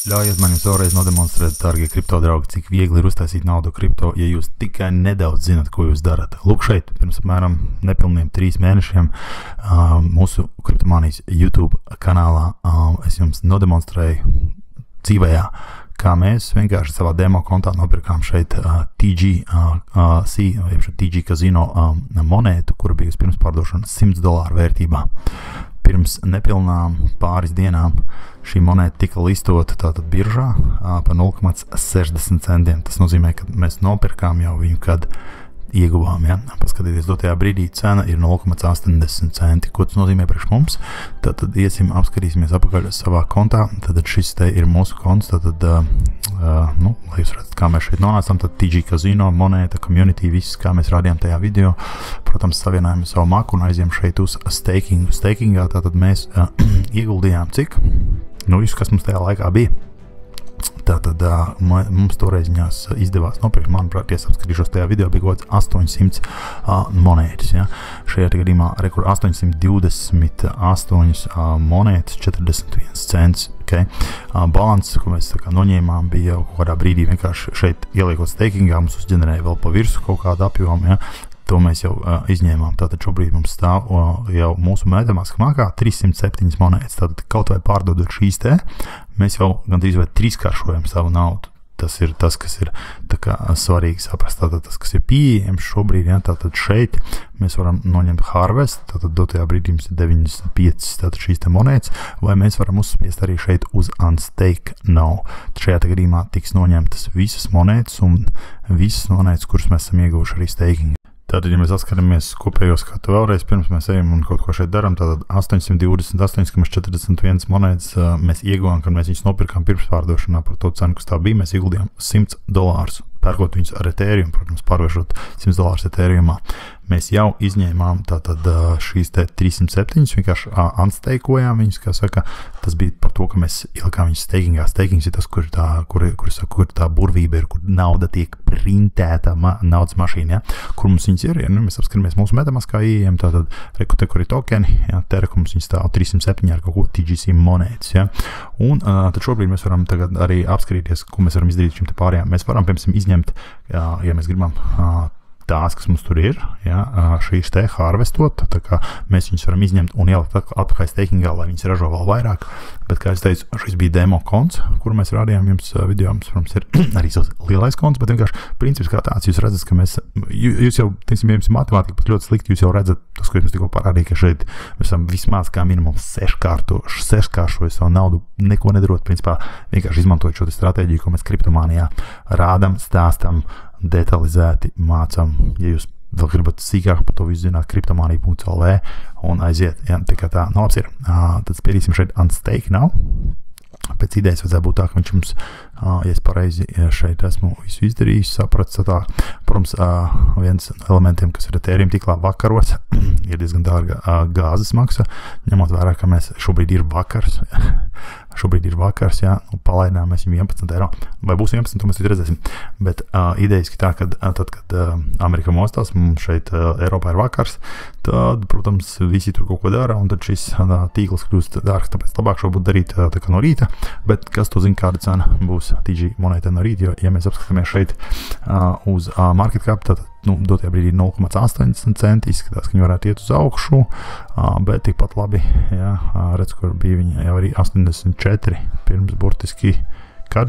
Ļaujiet man jums vēlreiz nodemonstrēt, dārgie kripto draugi, cik viegli ir uztaisīt naudu kripto, ja jūs tikai nedaudz zinat, ko jūs darat. Lūk šeit, pirms apmēram nepilniem 3 mēnešiem mūsu Kriptomanijas YouTube kanālā es jums nodemonstrēju dzīvējā, kā mēs vienkārši savā demo kontā nopirkām šeit TG Casino monētu, kura bija uz pirmspārdošana $100 vērtībā. Pirms nepilnām pāris dienām šī monēta tika listota tātad biržā par 0,60 centiem. Tas nozīmē, ka mēs nopirkām jau viņu, kad ieguvām. Ja? Paskatieties, dotajā brīdī cena ir 0,80 centi. Ko tas nozīmē priekš mums? Tātad iesim, apskatīsimies apakaļ savā kontā. Tātad šis te ir mūsu konts. Tātad, lai jūs redzat, kā mēs šeit nonācām, tad TG Casino, monēta, community, viss, kā mēs rādījām tajā video. Protams, savienājam savu maku un aizjām šeit uz stakingu. Stakingā tātad mēs ieguldījām cik? Visu, kas mums tajā laikā bija. Tātad mums toreiz izdevās nopirkt, manuprāt, es apskatīšos tajā video, bija kaut 800 monētas. Ja? Šajā gadījumā 828 monētas, 41 cents. Okay? Balans, ko mēs noņēmām, bija jau kaut kādā brīdī vienkārši šeit ieliekot stakingā, mums uzģenerēja vēl pa virsu kaut kādu apjomu. Ja? To mēs jau izņēmām. Tātad šobrīd mums stāv jau mūsu MetaMask makā 307 monētas. Tātad kaut vai pārdodot šīs te, mēs jau gandrīz vai trīskāršojam savu naudu. Tas ir tas, kas ir tā kā svarīgi saprast. Tātad tas, kas ir pieejams šobrīd, ja, tātad šeit mēs varam noņemt harvest, tātad dotajā brīdī mums ir 95 tātad šīs te monētas, vai mēs varam uzspiest arī šeit uz unstake now. Šajā gadījumā tiks noņemtas visas monētas un visas monētas, kuras mēs esam ieguvuši arī staking. Tātad, ja mēs atskaramies kopējo skatu vēlreiz, pirms mēs ejam un kaut ko šeit daram, tātad 828,41 monētas mēs ieguvām, kad mēs viņus nopirkām pirmspārdošanā par to cenu, kas tā bija, mēs ieguldījām $100. Pērkot viņus ar Ethereum, protams, pārvēršot $100 Ethereumā. Mēs jau izņēmām tātad šīs te 307, vienkārši unstakeojām viņus, kā saka, tas bija par to, ka mēs ielikām viņus stakingā. Stakings ir tas, kur tā burvība ir, kur nauda tiek printēta naudas mašīna, ja? Kur mums viņas ir, ja? Mēs apskaramies mūsu MetaMaskā ieejam, tātad te, kur ir tokeni, ja? Terra, mums viņas stāv 307 ar kaut ko TGC monētas, ja? Un tad šobrīd mēs varam tagad arī apskatīties, ko mēs varam izdarīt šim te pārējām. Mēs varam, piemēram, izņemt, ja mēs gribam tās, kas mums tur ir, ja, šīs te harvestot, tā kā mēs viņus varam izņemt un ielikt atpakaļ stakingā, lai viņas ražo vēl vairāk, bet, kā es teicu, šis bija demo konts, kuru mēs rādījām jums video, mums, protams, ir arī savs lielais konts, bet vienkārši princips kā tāds, jūs redzat, ka mēs, jūs jau, teiksim, ja jums ir matemātika pat ļoti slikti, jūs jau redzat, tas, ko jums tikko parādīja, ka šeit mēs esam vismaz kā minimum seškāršoju savu naudu, neko nedarot, principā vienkārši izmantojot šo stratēģiju, ko mēs Kriptomanijā rādam, stāstam, detalizēti mācām. Ja jūs vēl gribat sīkāk par to visu zināt, kriptomanija.lv un aiziet, ja, tā labs ir. Tad spēlīsim šeit unstake now. Pēc idejas vajadzētu būt tā, ka viņš mums, ja es pareizi šeit esmu visu izdarījis, saprats, tā, protams, viens elementiem, kas ir Ethereum tiklā vakaros, ir diezgan dārga gāzes maksa, ņemot vērā, ka mēs šobrīd ir vakars, jā, palaidām mēs viņu €11, vai būs 11, to mēs arī redzēsim, bet idejiski tā, kad tad, kad Amerika mostās, mums šeit Eiropā ir vakars, tad, protams, visi tur kaut ko dara, un tad šis tīkls kļūst dārgs, tāpēc labāk šo būtu darīt tā kā no rīta, bet kas to zina, kāda cena būs TG monētā no rīta, jo, ja mēs apskatāmies šeit uz market cap, tad dotajā brīdī 0,80 centi, izskatās, ka viņi varētu iet uz augšu, bet tikpat labi, jā, redz, kur bija viņa jau arī 84 pirms burtiski, kad?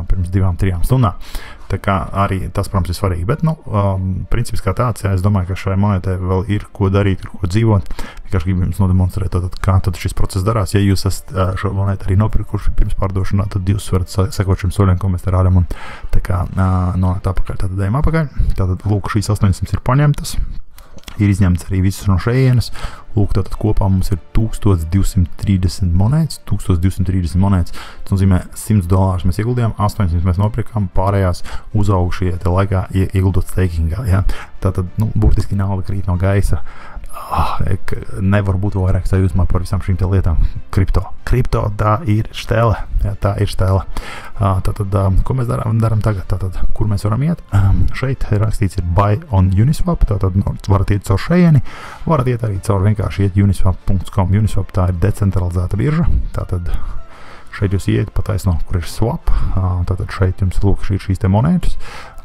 Pirms 2-3 stundām. Tā kā arī tas, protams, ir svarīgi, bet, princips kā tāds, jā, es domāju, ka šai monētai vēl ir ko darīt, ir ko dzīvot. Vienkārši gribu jums nodemonstrēt, kā tad šis process darās. Ja jūs esat šo monētu arī nopirkuši pirms pārdošanā, tad jūs varat sekot šim soļiem, ko mēs te rādam, un tā kā nonākt apakaļ, tātad ejam apakaļ. Tātad, lūk, šīs 800 ir paņemtas. Ir izņemts arī visas no šejienes. Lūk, tātad kopā mums ir 1230 monētas. 1230 monētas. Tas nozīmē $100 mēs ieguldījām, 800 mēs nopirkām, pārējās uzaugušie te laikā ieguldot stakingā. Ja? Tātad, burtiski nauda krīt no gaisa. Nevar būt vairāk sajūsmā par visām šīm te lietām. Kripto, tā ir štēle. Jā, tā ir štēle. Tātad, ko mēs daram tagad? Tātad, kur mēs varam iet? Šeit rakstīts ir buy on Uniswap. Tātad, varat iet caur šejieni, varat iet arī caur vienkārši iet uniswap.com. Uniswap tā ir decentralizēta birža. Tātad, Šeit jūs ieiet pa taisno, kur ir swap. Tātad šeit jums lūk šīs te monētas.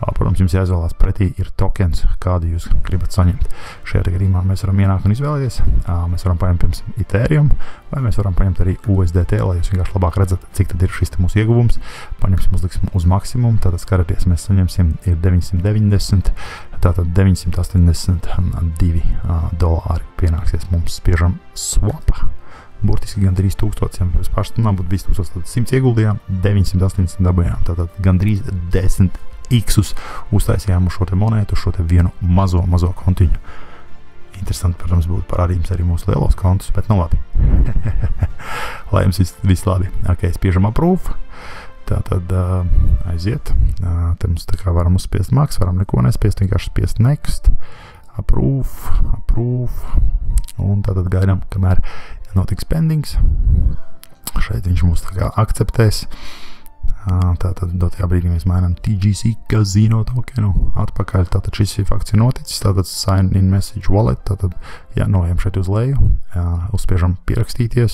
Protams, jums jāizvēlās pretī ir tokens, kādu jūs gribat saņemt. Šajā gadījumā mēs varam ienākt un izvēlēties. Mēs varam paņemt, piemēram, Ethereum, vai mēs varam paņemt arī USDT, lai jūs vienkārši labāk redzat, cik tad ir šis te mūsu ieguvums. Paņemsim, uzliksim uz maksimumu, tātad skaraties, mēs saņemsim ir 990, tātad $982 pienāksies mums, spiežam swap. Burtiski gandrīz 1000, ja mēs pārstundā būtu bijis 1000, tad 100 ieguldījām, 980 dabējām, tātad gandrīz 10 X-us uztaisījām uz šo te monētu, uz šo te vienu mazo kontiņu. Interesanti, protams, būtu parādījums arī mūsu lielos kontus, bet nu labi. Lai jums viss labi. Ok, spiežam approve. Tātad aiziet. Te mums tā kā varam uzspiest max, varam neko nespiest, vienkārši spiest next. Approve. Un tātad gaidām, kamēr notiks pendings. Šeit viņš mums tā kā akceptēs. Tātad dotajā brīdī mēs mainām TGC Casino tokenu atpakaļ. Tātad šis fakts ir noticis. Tātad sign in message wallet. Tātad, ja nojam šeit uz leju, uzspiežam pierakstīties.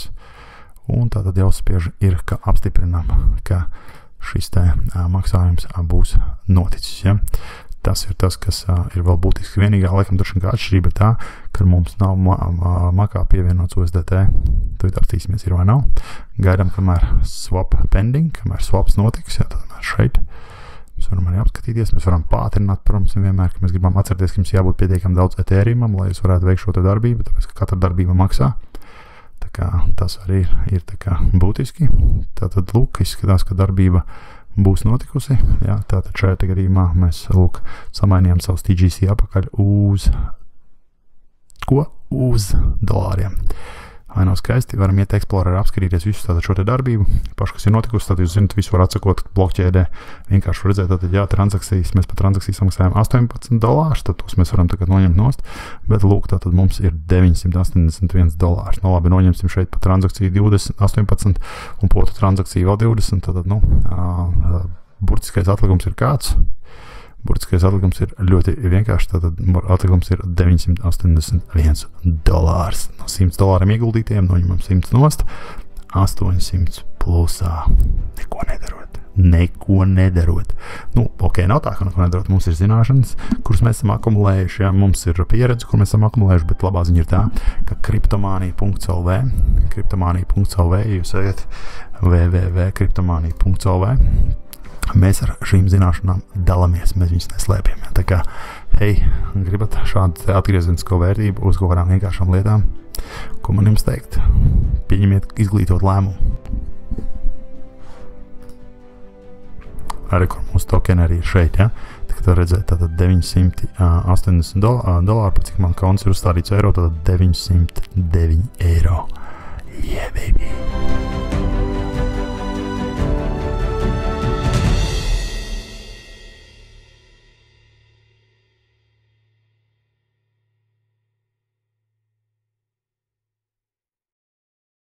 Un tātad jau spiež ir, ka apstiprinām, ka šis te maksājums būs noticis. Ja? Tas ir tas, kas ir vēl būtiski. Vienīgā laikam droši atšķirība tā, ka mums nav makā pievienots USDT. Tad apstīsimies, ir vai nav. Gaidām, kamēr swap pending, kamēr swaps notiks. Ja, tad mēs šeit mēs varam arī apskatīties. Mēs varam pātrināt, protams, vienmēr, ka mēs gribam atcerēties, ka mums jābūt pietiekami daudz Ethereumam, lai jūs varētu veikt šo te darbību, tāpēc, ka katra darbība maksā. Tā kā tas arī ir tā kā būtiski. Tātad, lūk, izskatās, ka darbība būs notikusi. Jā, tātad šajā gadījumā mēs lūk samainījām savus TGC apakaļ uz dolāriem. Vai nav skaisti? Varam iet Explorer apskatīties visu tātad šo te darbību. Pašu, kas ir notikusi, tad jūs zināt, visu var atsakot blokķēdē. Vienkārši redzēt, tātad jā, transakcijas, mēs par transakciju samaksājām $18, tad tos mēs varam tagad noņemt nost, bet lūk, tātad mums ir $981. Nu labi, noņemsim šeit par transakciju 18 un potu transakciju vēl 20, tātad, nu, burtiskais atlikums ir kāds? Burtiskais atlikums ir ļoti vienkārši, tātad atlikums ir $981. No $100 ieguldītiem noņemam 100 nost, 800 plusā. Neko nedarot. Nu, ok, nav tā, ka neko nedarot. Mums ir zināšanas, kuras mēs esam akumulējuši, ja? Mums ir pieredze, kur mēs esam akumulējuši, bet labā ziņa ir tā, ka Cryptomania.lv, ja jūs ejat www.cryptomania.lv, mēs ar šīm zināšanām dalamies, mēs viņus neslēpjam. Tā kā, hei, gribat šādu atgriezenisko vērtību uz kaut kādām vienkāršām lietām, ko man jums teikt? Pieņemiet izglītot lēmumu. Arī, kur mūsu tokeni arī ir šeit, ja? Tad redzēt, tātad $980, par cik man konts ir uzstādīts eiro, tātad €909. Yeah, baby!